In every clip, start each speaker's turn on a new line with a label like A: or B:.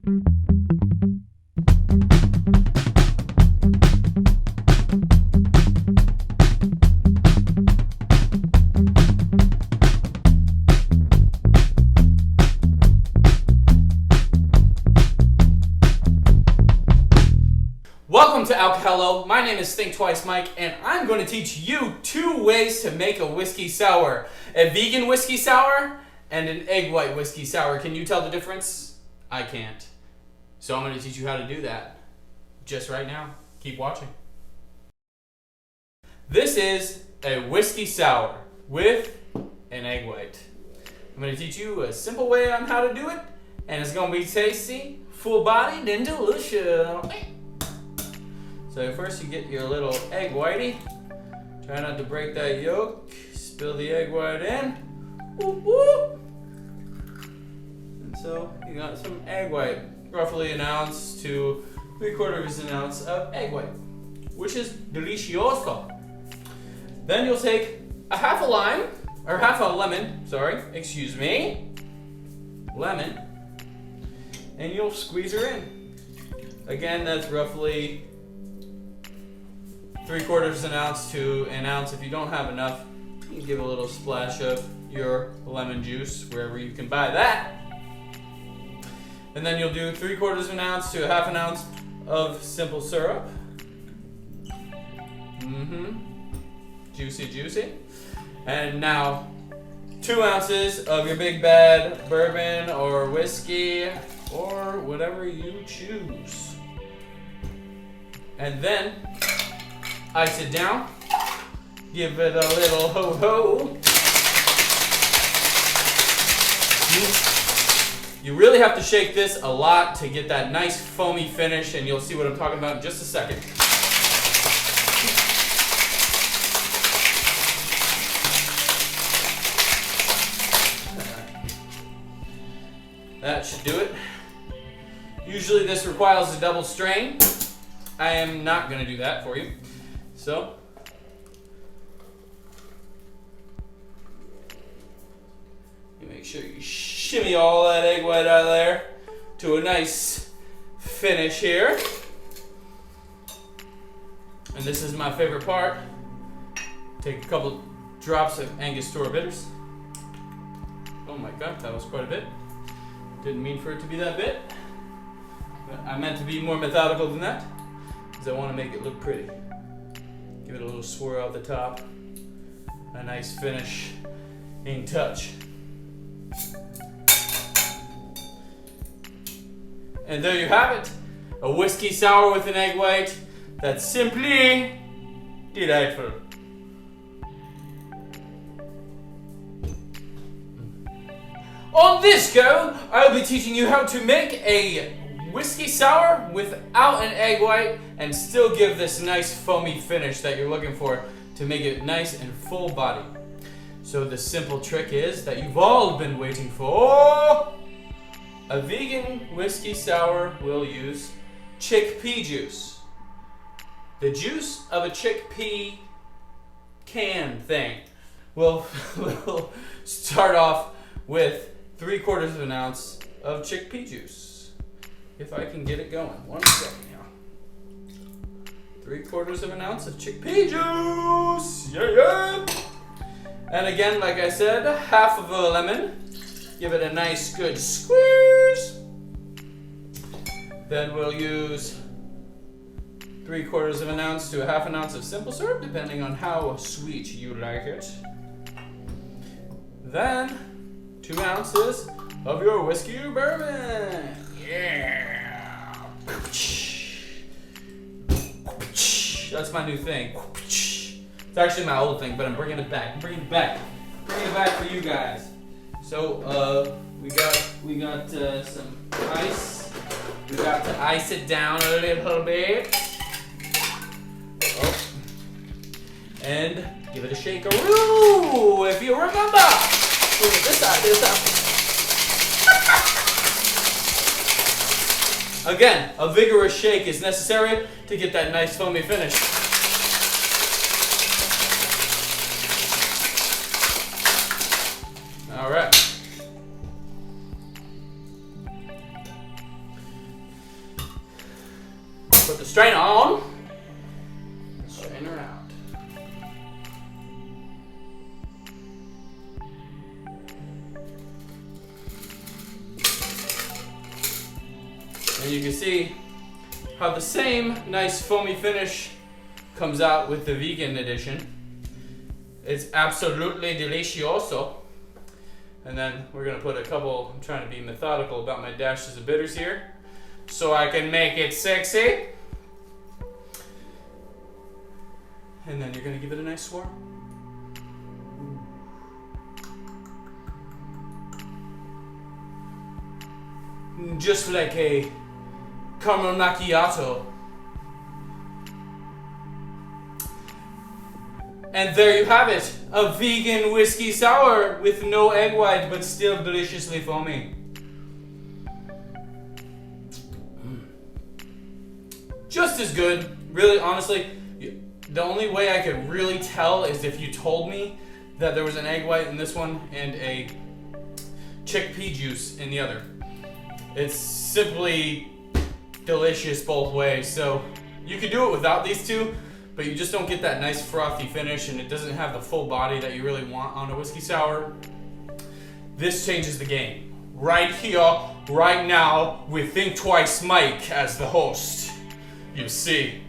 A: Welcome to ALCOHELLO. My name is Think Twice Mike, and I'm going to teach you 2 ways to make a whiskey sour. A vegan whiskey sour and an egg white whiskey sour. Can you tell the difference? I can't. So I'm going to teach you how to do that just right now. Keep watching. This is a whiskey sour with an egg white. I'm going to teach you a simple way on how to do it, and it's going to be tasty, full-bodied, and delicious. So first you get your little egg whitey. Try not to break that yolk. Spill the egg white in. Whoop, whoop. And so you got some egg white. Roughly an ounce to 3/4 ounce of egg white, which is delicioso. Then you'll take a half a lemon, lemon, and you'll squeeze her in. Again, that's roughly 3/4 ounce to an ounce. If you don't have enough, you can give a little splash of your lemon juice wherever you can buy that. And then you'll do 3/4 ounce to a half an ounce of simple syrup. Juicy, juicy. And now 2 ounces of your big bad bourbon or whiskey or whatever you choose. And then ice it down, give it a little ho-ho. You really have to shake this a lot to get that nice foamy finish, and you'll see what I'm talking about in just a second. That should do it. Usually this requires a double strain. I am not going to do that for you. So, you make sure you shimmy all that egg white out of there to a nice finish here. And this is my favorite part. Take a couple drops of Angostura bitters. Oh my god, that was quite a bit. Didn't mean for it to be that bit. But I meant to be more methodical than that, because I want to make it look pretty. Give it a little swirl at the top. A nice finish in touch. And there you have it. A whiskey sour with an egg white that's simply delightful. On this go, I'll be teaching you how to make a whiskey sour without an egg white and still give this nice foamy finish that you're looking for to make it nice and full body. So the simple trick is that you've all been waiting for. A vegan whiskey sour will use chickpea juice. The juice of a chickpea can thing. We'll start off with 3/4 ounce of chickpea juice. If I can get it going. 1 second here. 3/4 ounce of chickpea juice. Yeah. And again, like I said, half of a lemon. Give it a nice good squeeze. Then we'll use 3/4 ounce to a half an ounce of simple syrup, depending on how sweet you like it. Then 2 ounces of your whiskey or bourbon. Yeah. That's my new thing. It's actually my old thing, but I'm bringing it back. Bringing it back for you guys. So we got some ice. We got to ice it down a little bit. Oh. And give it a shakeroo, if you remember. Look at this side. Again, a vigorous shake is necessary to get that nice foamy finish. All right. Put the strainer on. Strainer out. And you can see how the same nice foamy finish comes out with the vegan edition. It's absolutely delicioso. And then we're gonna put a couple, I'm trying to be methodical about my dashes of bitters here, so I can make it sexy. And then you're gonna give it a nice swirl. Just like a caramel macchiato. And there you have it, a vegan whiskey sour with no egg white, but still deliciously foamy. Just as good, really, honestly. The only way I could really tell is if you told me that there was an egg white in this one and a chickpea juice in the other. It's simply delicious both ways. So you could do it without these two, but you just don't get that nice frothy finish, and it doesn't have the full body that you really want on a whiskey sour. This changes the game. Right here, right now, with Think Twice Mike as the host. You see.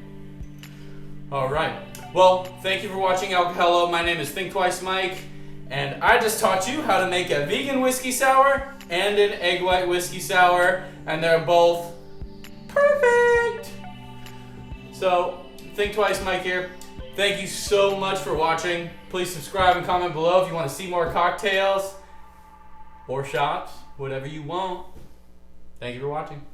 A: Alright. Well, thank you for watching ALCOHELLO. My name is Think Twice Mike, and I just taught you how to make a vegan whiskey sour and an egg white whiskey sour, and they're both perfect. So, Think Twice Mike here. Thank you so much for watching. Please subscribe and comment below if you want to see more cocktails or shots, whatever you want. Thank you for watching.